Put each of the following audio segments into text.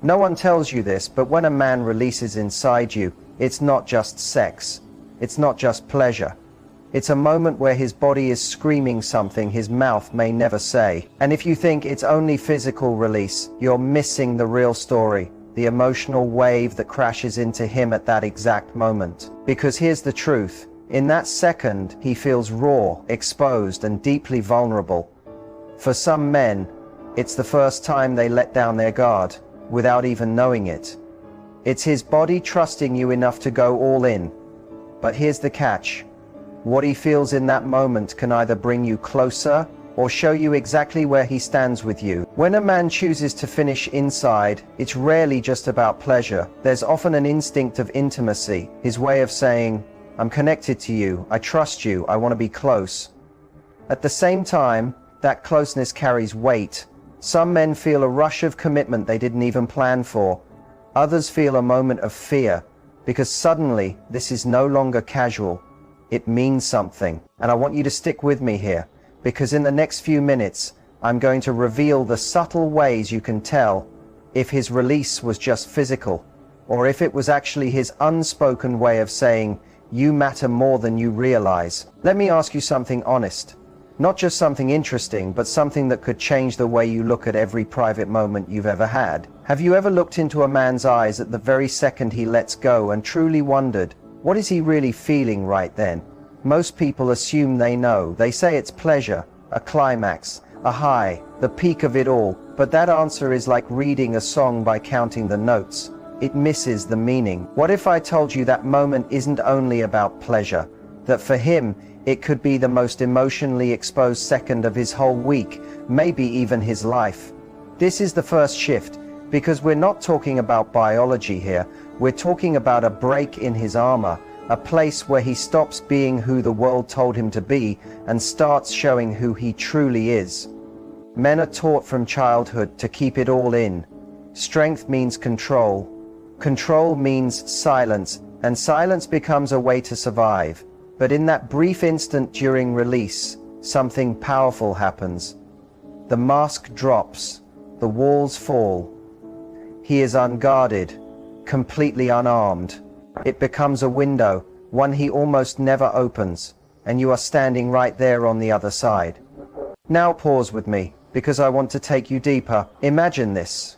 No one tells you this, but when a man releases inside you, it's not just sex. It's not just pleasure. It's a moment where his body is screaming something his mouth may never say. And if you think it's only physical release, you're missing the real story, the emotional wave that crashes into him at that exact moment. Because here's the truth. In that second, he feels raw, exposed, and deeply vulnerable. For some men, it's the first time they let down their guard, without even knowing it. It's his body trusting you enough to go all in. But here's the catch. What he feels in that moment can either bring you closer or show you exactly where he stands with you. When a man chooses to finish inside, it's rarely just about pleasure. There's often an instinct of intimacy, his way of saying, I'm connected to you, I trust you, I want to be close. At the same time, that closeness carries weight. Some men feel a rush of commitment they didn't even plan for. Others feel a moment of fear, because suddenly this is no longer casual. It means something. And I want you to stick with me here, because in the next few minutes, I'm going to reveal the subtle ways you can tell if his release was just physical, or if it was actually his unspoken way of saying, you matter more than you realize. Let me ask you something honest. Not just something interesting, but something that could change the way you look at every private moment you've ever had. Have you ever looked into a man's eyes at the very second he lets go and truly wondered, what is he really feeling right then? Most people assume they know. They say it's pleasure, a climax, a high, the peak of it all. But that answer is like reading a song by counting the notes. It misses the meaning. What if I told you that moment isn't only about pleasure? That for him, it could be the most emotionally exposed second of his whole week, maybe even his life. This is the first shift, because we're not talking about biology here. We're talking about a break in his armor, a place where he stops being who the world told him to be and starts showing who he truly is. Men are taught from childhood to keep it all in. Strength means control. Control means silence, and silence becomes a way to survive. But in that brief instant during release, something powerful happens. The mask drops, the walls fall. He is unguarded, completely unarmed. It becomes a window, one he almost never opens, and you are standing right there on the other side. Now pause with me, because I want to take you deeper. Imagine this.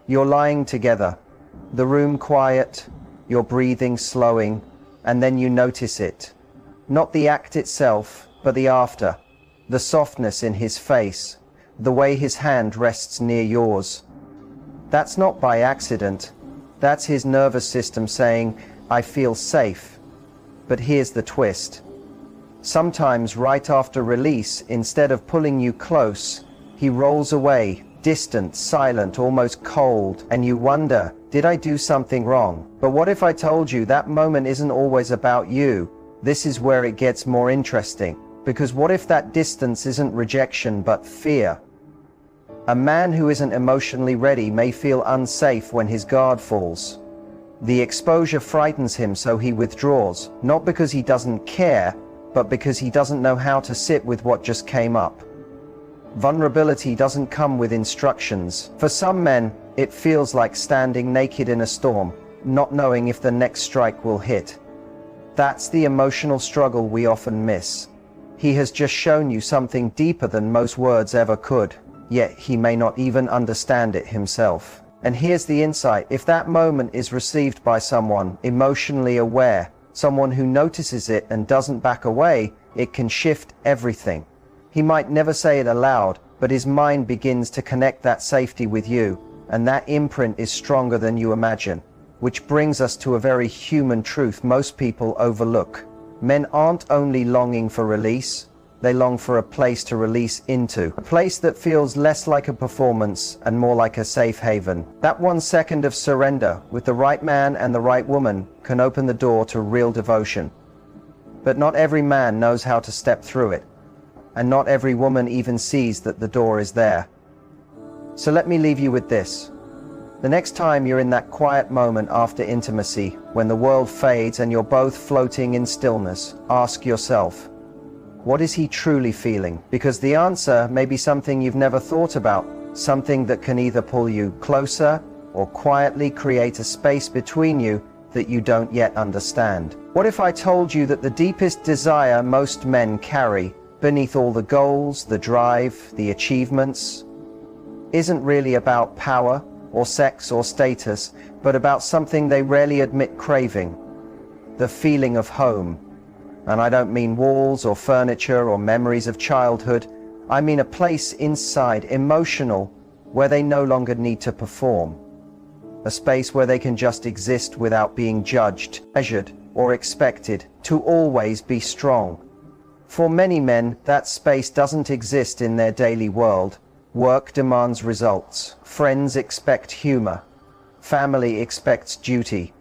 You're lying together, the room quiet, your breathing slowing, and then you notice it. Not the act itself, but the after. The softness in his face, the way his hand rests near yours. That's not by accident. That's his nervous system saying, I feel safe. But here's the twist. Sometimes right after release, instead of pulling you close, he rolls away, distant, silent, almost cold, and you wonder, did I do something wrong? But what if I told you that moment isn't always about you? This is where it gets more interesting. Because what if that distance isn't rejection but fear? A man who isn't emotionally ready may feel unsafe when his guard falls. The exposure frightens him, so he withdraws, not because he doesn't care, but because he doesn't know how to sit with what just came up. Vulnerability doesn't come with instructions. For some men, it feels like standing naked in a storm, not knowing if the next strike will hit. That's the emotional struggle we often miss. He has just shown you something deeper than most words ever could. Yet he may not even understand it himself. And here's the insight. If that moment is received by someone emotionally aware, someone who notices it and doesn't back away, it can shift everything. He might never say it aloud, but his mind begins to connect that safety with you, and that imprint is stronger than you imagine. Which brings us to a very human truth most people overlook. Men aren't only longing for release, they long for a place to release into. A place that feels less like a performance and more like a safe haven. That 1 second of surrender with the right man and the right woman can open the door to real devotion. But not every man knows how to step through it. And not every woman even sees that the door is there. So let me leave you with this. The next time you're in that quiet moment after intimacy, when the world fades and you're both floating in stillness, ask yourself, what is he truly feeling? Because the answer may be something you've never thought about, something that can either pull you closer or quietly create a space between you that you don't yet understand? What if I told you that the deepest desire most men carry, beneath all the goals, the drive, the achievements, isn't really about power or sex or status, but about something they rarely admit craving: the feeling of home. And I don't mean walls or furniture or memories of childhood. I mean a place inside, emotional, where they no longer need to perform. A space where they can just exist without being judged, measured, or expected to always be strong. For many men, that space doesn't exist in their daily world. Work demands results. Friends expect humor. Family expects duty.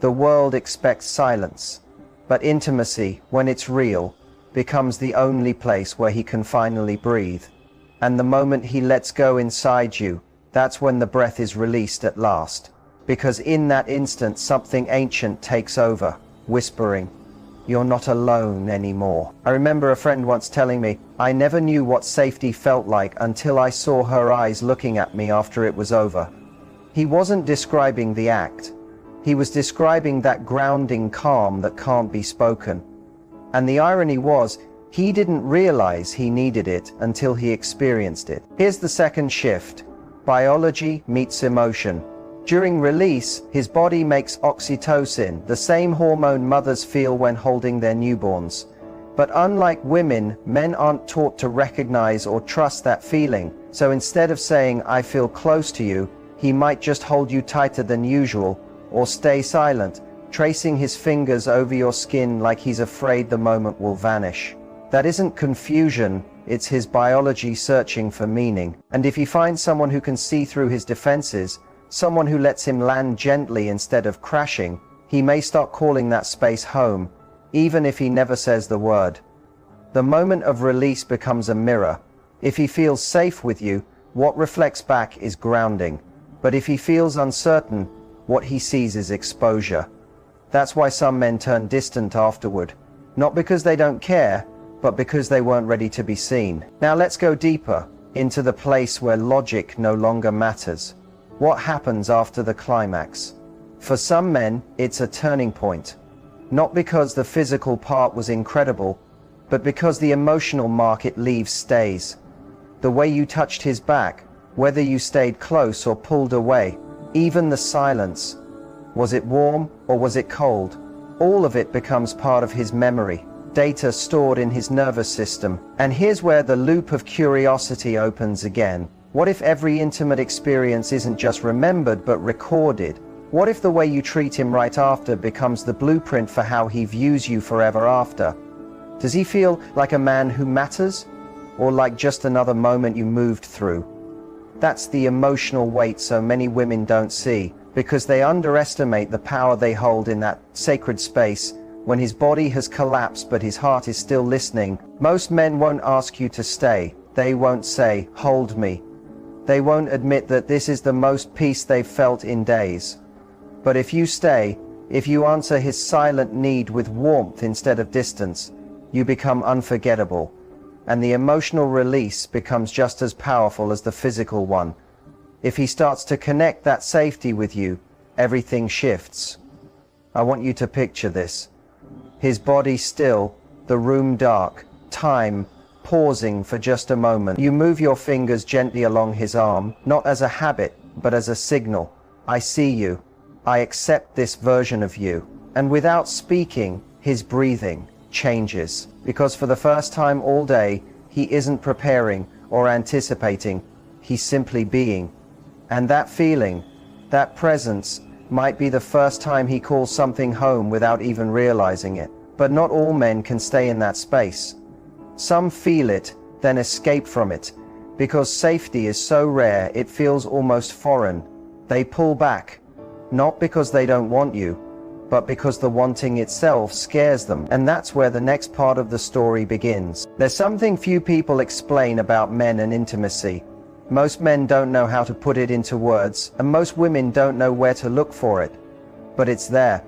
The world expects silence. But intimacy, when it's real, becomes the only place where he can finally breathe. And the moment he lets go inside you, that's when the breath is released at last. Because in that instant, something ancient takes over, whispering, "You're not alone anymore." I remember a friend once telling me, "I never knew what safety felt like until I saw her eyes looking at me after it was over." He wasn't describing the act. He was describing that grounding calm that can't be spoken. And the irony was, he didn't realize he needed it until he experienced it. Here's the second shift: biology meets emotion. During release, his body makes oxytocin, the same hormone mothers feel when holding their newborns. But unlike women, men aren't taught to recognize or trust that feeling. So instead of saying, "I feel close to you," he might just hold you tighter than usual, or stay silent, tracing his fingers over your skin like he's afraid the moment will vanish. That isn't confusion, it's his biology searching for meaning. And if he finds someone who can see through his defenses, someone who lets him land gently instead of crashing, he may start calling that space home, even if he never says the word. The moment of release becomes a mirror. If he feels safe with you, what reflects back is grounding. But if he feels uncertain, what he sees is exposure. That's why some men turn distant afterward. Not because they don't care, but because they weren't ready to be seen. Now let's go deeper, into the place where logic no longer matters. What happens after the climax? For some men, it's a turning point. Not because the physical part was incredible, but because the emotional mark it leaves stays. The way you touched his back, whether you stayed close or pulled away, even the silence. Was it warm or was it cold? All of it becomes part of his memory, data stored in his nervous system. And here's where the loop of curiosity opens again. What if every intimate experience isn't just remembered but recorded? What if the way you treat him right after becomes the blueprint for how he views you forever after? Does he feel like a man who matters, or like just another moment you moved through? That's the emotional weight so many women don't see, because they underestimate the power they hold in that sacred space. When his body has collapsed but his heart is still listening, most men won't ask you to stay. They won't say, "Hold me." They won't admit that this is the most peace they've felt in days. But if you stay, if you answer his silent need with warmth instead of distance, you become unforgettable. And the emotional release becomes just as powerful as the physical one. If he starts to connect that safety with you, everything shifts. I want you to picture this. His body still, the room dark, time pausing for just a moment. You move your fingers gently along his arm, not as a habit, but as a signal. "I see you. I accept this version of you." And without speaking, his breathing changes, because for the first time all day, he isn't preparing or anticipating, he's simply being. And that feeling, that presence, might be the first time he calls something home without even realizing it. But not all men can stay in that space. Some feel it, then escape from it, because safety is so rare it feels almost foreign. They pull back, not because they don't want you, but because the wanting itself scares them. And that's where the next part of the story begins. There's something few people explain about men and intimacy. Most men don't know how to put it into words, and most women don't know where to look for it. But it's there.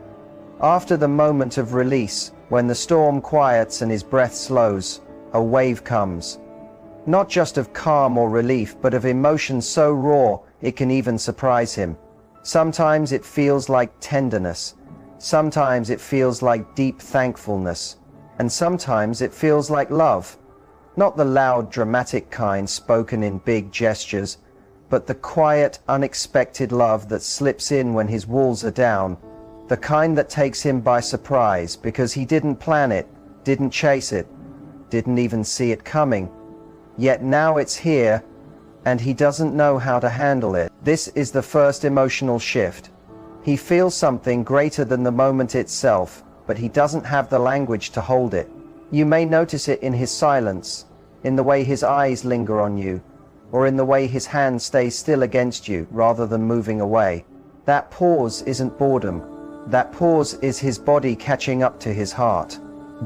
After the moment of release, when the storm quiets and his breath slows, a wave comes. Not just of calm or relief, but of emotion so raw it can even surprise him. Sometimes it feels like tenderness. Sometimes it feels like deep thankfulness. And sometimes it feels like love. Not the loud, dramatic kind spoken in big gestures, but the quiet, unexpected love that slips in when his walls are down. The kind that takes him by surprise because he didn't plan it, didn't chase it, didn't even see it coming. Yet now it's here, and he doesn't know how to handle it. This is the first emotional shift. He feels something greater than the moment itself, but he doesn't have the language to hold it. You may notice it in his silence, in the way his eyes linger on you, or in the way his hand stays still against you rather than moving away. That pause isn't boredom. That pause is his body catching up to his heart.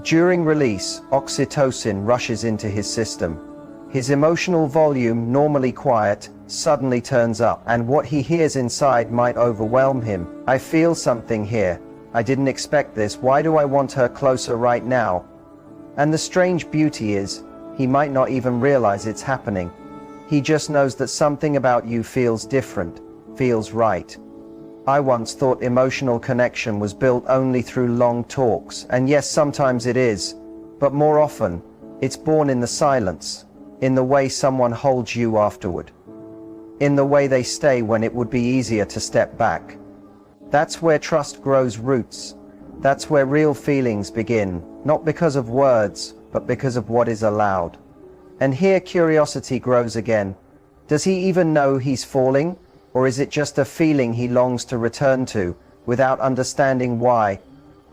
During release, oxytocin rushes into his system. His emotional volume, normally quiet, suddenly turns up, and what he hears inside might overwhelm him. I feel something here. I didn't expect this. Why do I want her closer right now? And the strange beauty is, he might not even realize it's happening. He just knows that something about you feels different, feels right. I once thought emotional connection was built only through long talks, and yes, sometimes it is, but more often, it's born in the silence, in the way someone holds you afterward, in the way they stay when it would be easier to step back. That's where trust grows roots. That's where real feelings begin, not because of words, but because of what is allowed. And here curiosity grows again. Does he even know he's falling? Or is it just a feeling he longs to return to, without understanding why?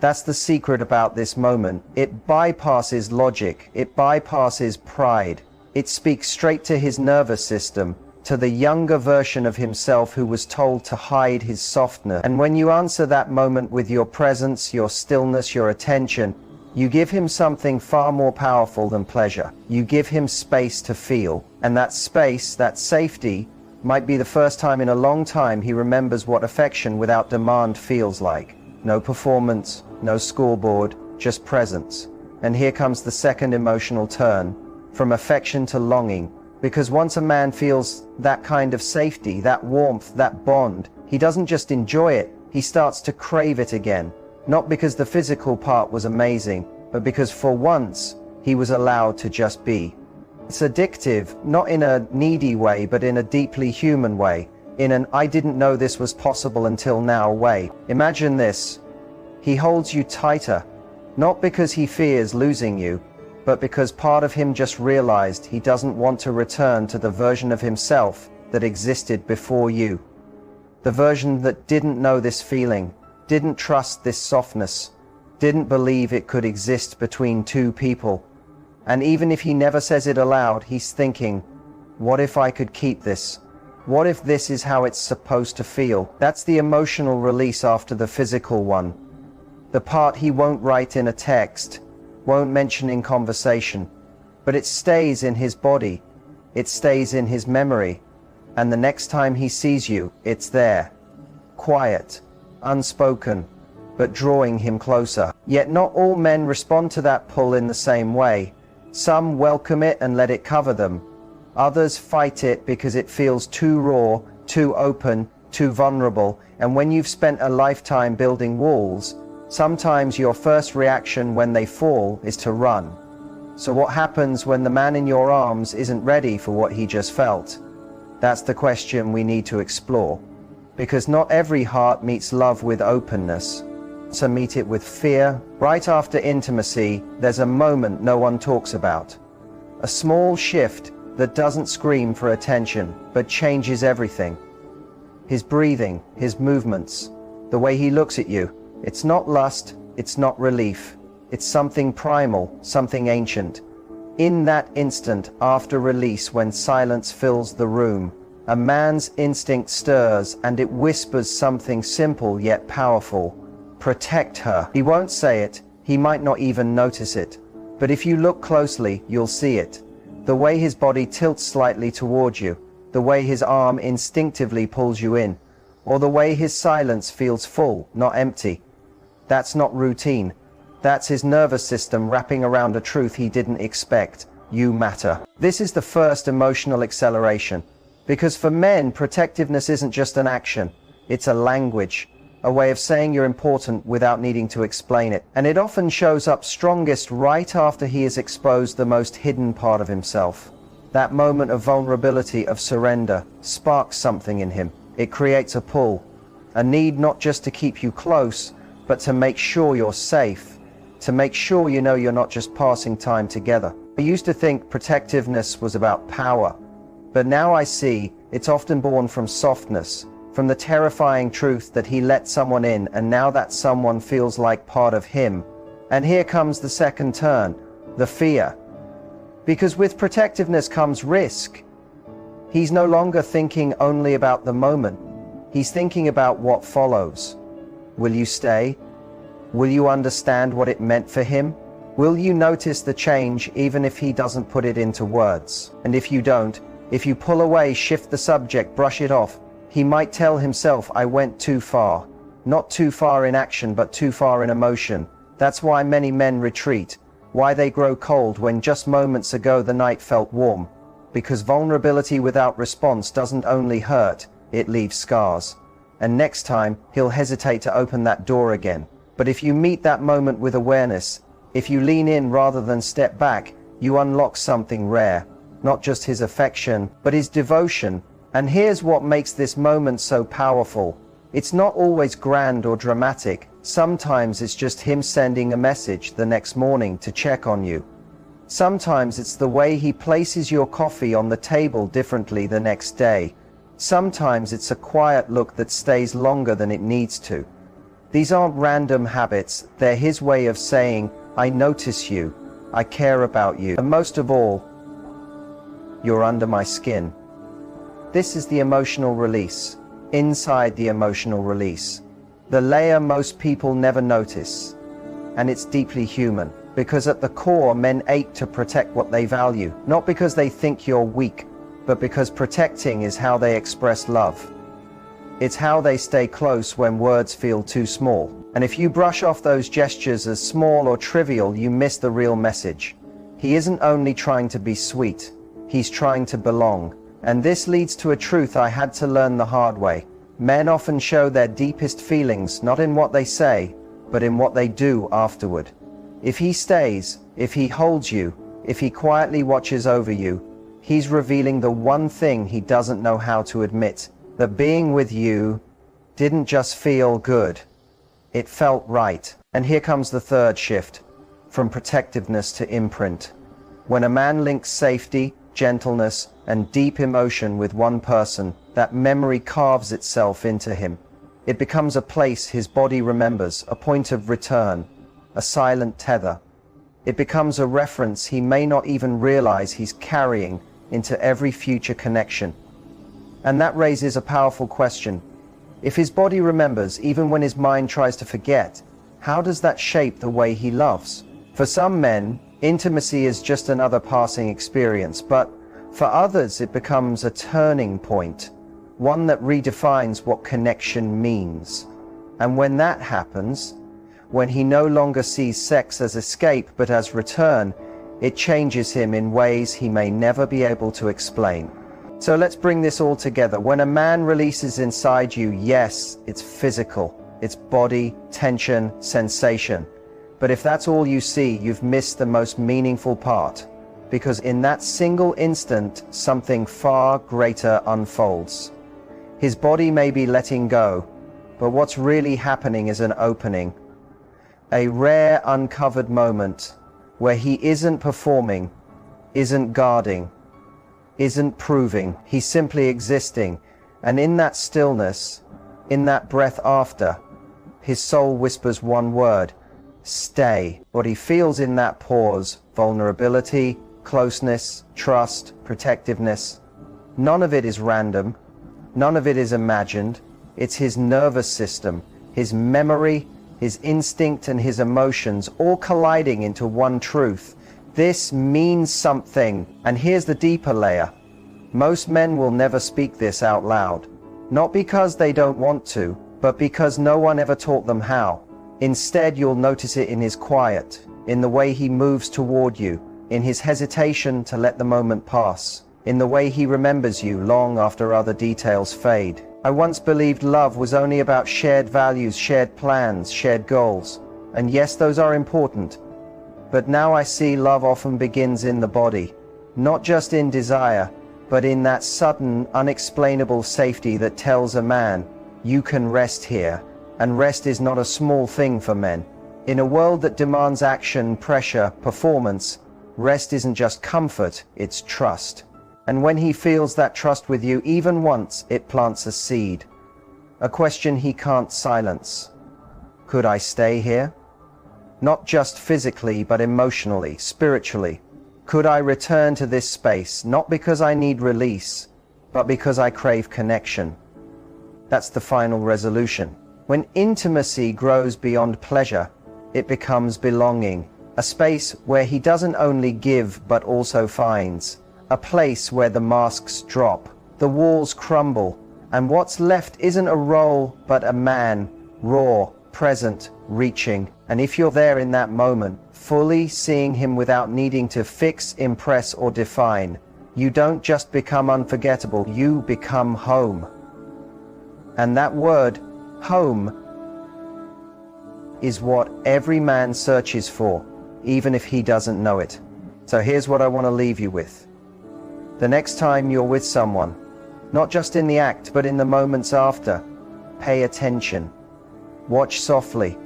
That's the secret about this moment. It bypasses logic. It bypasses pride. It speaks straight to his nervous system, to the younger version of himself who was told to hide his softness. And when you answer that moment with your presence, your stillness, your attention, you give him something far more powerful than pleasure. You give him space to feel. And that space, that safety, might be the first time in a long time he remembers what affection without demand feels like. No performance, no scoreboard, just presence. And here comes the second emotional turn, from affection to longing. Because once a man feels that kind of safety, that warmth, that bond, he doesn't just enjoy it, he starts to crave it again. Not because the physical part was amazing, but because for once, he was allowed to just be. It's addictive, not in a needy way, but in a deeply human way, in an I didn't know this was possible until now way. Imagine this. He holds you tighter, not because he fears losing you, but because part of him just realized he doesn't want to return to the version of himself that existed before you. The version that didn't know this feeling, didn't trust this softness, didn't believe it could exist between two people. And even if he never says it aloud, he's thinking, what if I could keep this? What if this is how it's supposed to feel? That's the emotional release after the physical one. The part he won't write in a text, won't mention in conversation, but it stays in his body, it stays in his memory, and the next time he sees you, it's there. Quiet, unspoken, but drawing him closer. Yet not all men respond to that pull in the same way. Some welcome it and let it cover them. Others fight it because it feels too raw, too open, too vulnerable, and when you've spent a lifetime building walls, sometimes your first reaction when they fall is to run. So what happens when the man in your arms isn't ready for what he just felt? That's the question we need to explore. Because not every heart meets love with openness. Some meet it with fear. Right after intimacy, there's a moment no one talks about. A small shift that doesn't scream for attention, but changes everything. His breathing, his movements, the way he looks at you. It's not lust, it's not relief. It's something primal, something ancient. In that instant, after release, when silence fills the room, a man's instinct stirs and it whispers something simple yet powerful. Protect her. He won't say it, he might not even notice it. But if you look closely, you'll see it. The way his body tilts slightly towards you, the way his arm instinctively pulls you in, or the way his silence feels full, not empty. That's not routine. That's his nervous system wrapping around a truth he didn't expect. You matter. This is the first emotional acceleration. Because for men, protectiveness isn't just an action. It's a language, a way of saying you're important without needing to explain it. And it often shows up strongest right after he has exposed the most hidden part of himself. That moment of vulnerability, of surrender, sparks something in him. It creates a pull, a need not just to keep you close, but to make sure you're safe, to make sure you know you're not just passing time together. I used to think protectiveness was about power, but now I see it's often born from softness, from the terrifying truth that he let someone in and now that someone feels like part of him. And here comes the second turn, the fear. Because with protectiveness comes risk. He's no longer thinking only about the moment. He's thinking about what follows. Will you stay? Will you understand what it meant for him? Will you notice the change even if he doesn't put it into words? And if you don't, if you pull away, shift the subject, brush it off, he might tell himself, I went too far. Not too far in action, but too far in emotion. That's why many men retreat, why they grow cold when just moments ago the night felt warm. Because vulnerability without response doesn't only hurt, it leaves scars. And next time, he'll hesitate to open that door again. But if you meet that moment with awareness, if you lean in rather than step back, you unlock something rare. Not just his affection, but his devotion. And here's what makes this moment so powerful. It's not always grand or dramatic. Sometimes it's just him sending a message the next morning to check on you. Sometimes it's the way he places your coffee on the table differently the next day. Sometimes it's a quiet look that stays longer than it needs to. These aren't random habits, they're his way of saying, I notice you, I care about you, and most of all, you're under my skin. This is the emotional release, inside the emotional release. The layer most people never notice, and it's deeply human, because at the core men ache to protect what they value, not because they think you're weak, but because protecting is how they express love. It's how they stay close when words feel too small. And if you brush off those gestures as small or trivial, you miss the real message. He isn't only trying to be sweet, he's trying to belong. And this leads to a truth I had to learn the hard way. Men often show their deepest feelings not in what they say, but in what they do afterward. If he stays, if he holds you, if he quietly watches over you, he's revealing the one thing he doesn't know how to admit, that being with you didn't just feel good, it felt right. And here comes the third shift, from protectiveness to imprint. When a man links safety, gentleness, and deep emotion with one person, that memory carves itself into him. It becomes a place his body remembers, a point of return, a silent tether. It becomes a reference he may not even realize he's carrying into every future connection. And that raises a powerful question. If his body remembers, even when his mind tries to forget, how does that shape the way he loves? For some men, intimacy is just another passing experience, but for others it becomes a turning point, one that redefines what connection means. And when that happens, when he no longer sees sex as escape but as return, it changes him in ways he may never be able to explain. So let's bring this all together. When a man releases inside you, yes, it's physical. It's body, tension, sensation. But if that's all you see, you've missed the most meaningful part. Because in that single instant, something far greater unfolds. His body may be letting go, but what's really happening is an opening. A rare uncovered moment where he isn't performing, isn't guarding, isn't proving, he's simply existing. And in that stillness, in that breath after, his soul whispers one word, stay. What he feels in that pause, vulnerability, closeness, trust, protectiveness, none of it is random, none of it is imagined. It's his nervous system, his memory, his instinct and his emotions all colliding into one truth. This means something. And here's the deeper layer. Most men will never speak this out loud. Not because they don't want to, but because no one ever taught them how. Instead, you'll notice it in his quiet, in the way he moves toward you, in his hesitation to let the moment pass. in the way he remembers you long after other details fade. I once believed love was only about shared values, shared plans, shared goals. And yes, those are important. But now I see love often begins in the body, not just in desire, but in that sudden, unexplainable safety that tells a man, you can rest here. And rest is not a small thing for men. In a world that demands action, pressure, performance, rest isn't just comfort, it's trust. And when he feels that trust with you, even once, it plants a seed. A question he can't silence. Could I stay here? Not just physically, but emotionally, spiritually. Could I return to this space, not because I need release, but because I crave connection? That's the final resolution. When intimacy grows beyond pleasure, it becomes belonging. A space where he doesn't only give, but also finds. A place where the masks drop, the walls crumble, and what's left isn't a role, but a man, raw, present, reaching. And if you're there in that moment, fully seeing him without needing to fix, impress, or define, you don't just become unforgettable, you become home. And that word, home, is what every man searches for, even if he doesn't know it. So here's what I want to leave you with. The next time you're with someone, not just in the act, but in the moments after, pay attention. Watch softly.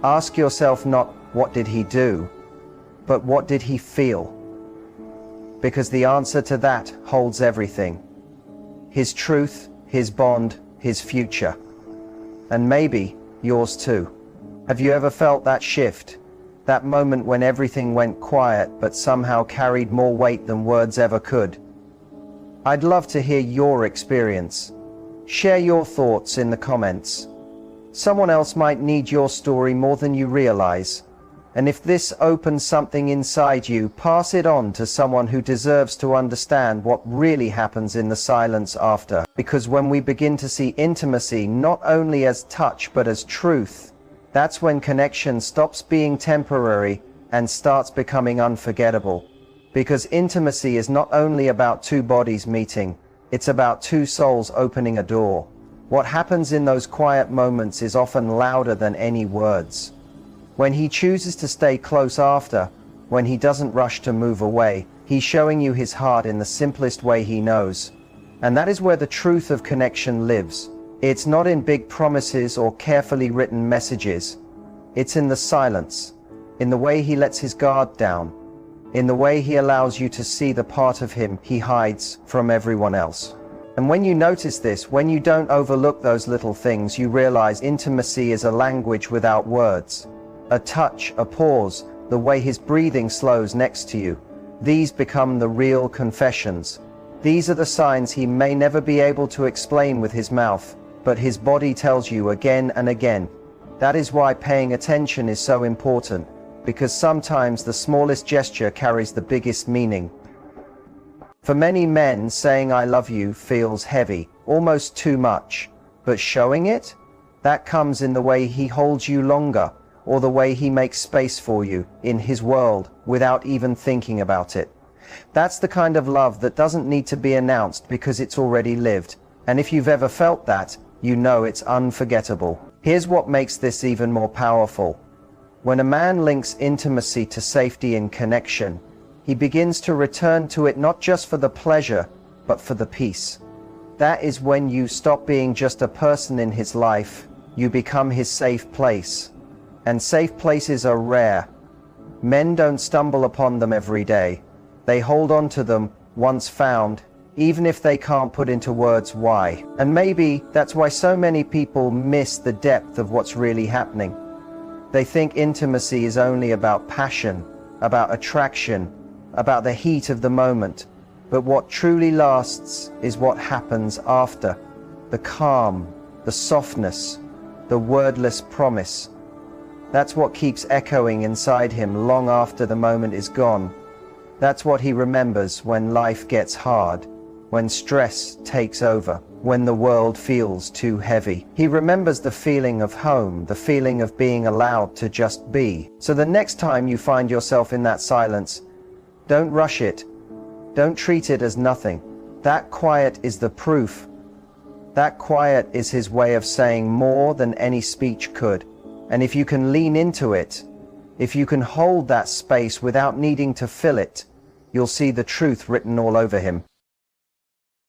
Ask yourself not, what did he do, but what did he feel? Because the answer to that holds everything. His truth, his bond, his future. And maybe yours too. Have you ever felt that shift? That moment when everything went quiet but somehow carried more weight than words ever could? I'd love to hear your experience. Share your thoughts in the comments. Someone else might need your story more than you realize. And if this opens something inside you, pass it on to someone who deserves to understand what really happens in the silence after. Because when we begin to see intimacy not only as touch but as truth, that's when connection stops being temporary and starts becoming unforgettable. Because intimacy is not only about two bodies meeting, it's about two souls opening a door. What happens in those quiet moments is often louder than any words. When he chooses to stay close after, when he doesn't rush to move away, he's showing you his heart in the simplest way he knows. And that is where the truth of connection lives. It's not in big promises or carefully written messages. It's in the silence, in the way he lets his guard down, in the way he allows you to see the part of him he hides from everyone else. And when you notice this, when you don't overlook those little things, you realize intimacy is a language without words. A touch, a pause, the way his breathing slows next to you. These become the real confessions. These are the signs he may never be able to explain with his mouth, but his body tells you again and again. That is why paying attention is so important, because sometimes the smallest gesture carries the biggest meaning. For many men, saying I love you feels heavy, almost too much. But showing it? That comes in the way he holds you longer, or the way he makes space for you in his world without even thinking about it. That's the kind of love that doesn't need to be announced because it's already lived. And if you've ever felt that, you know it's unforgettable. Here's what makes this even more powerful. When a man links intimacy to safety and connection, he begins to return to it not just for the pleasure, but for the peace. That is when you stop being just a person in his life, you become his safe place. And safe places are rare. Men don't stumble upon them every day. They hold on to them once found, even if they can't put into words why. And maybe that's why so many people miss the depth of what's really happening. They think intimacy is only about passion, about attraction, about the heat of the moment. But what truly lasts is what happens after. The calm, the softness, the wordless promise. That's what keeps echoing inside him long after the moment is gone. That's what he remembers when life gets hard, when stress takes over, when the world feels too heavy. He remembers the feeling of home, the feeling of being allowed to just be. So the next time you find yourself in that silence, don't rush it. Don't treat it as nothing. That quiet is the proof. That quiet is his way of saying more than any speech could. And if you can lean into it, if you can hold that space without needing to fill it, you'll see the truth written all over him.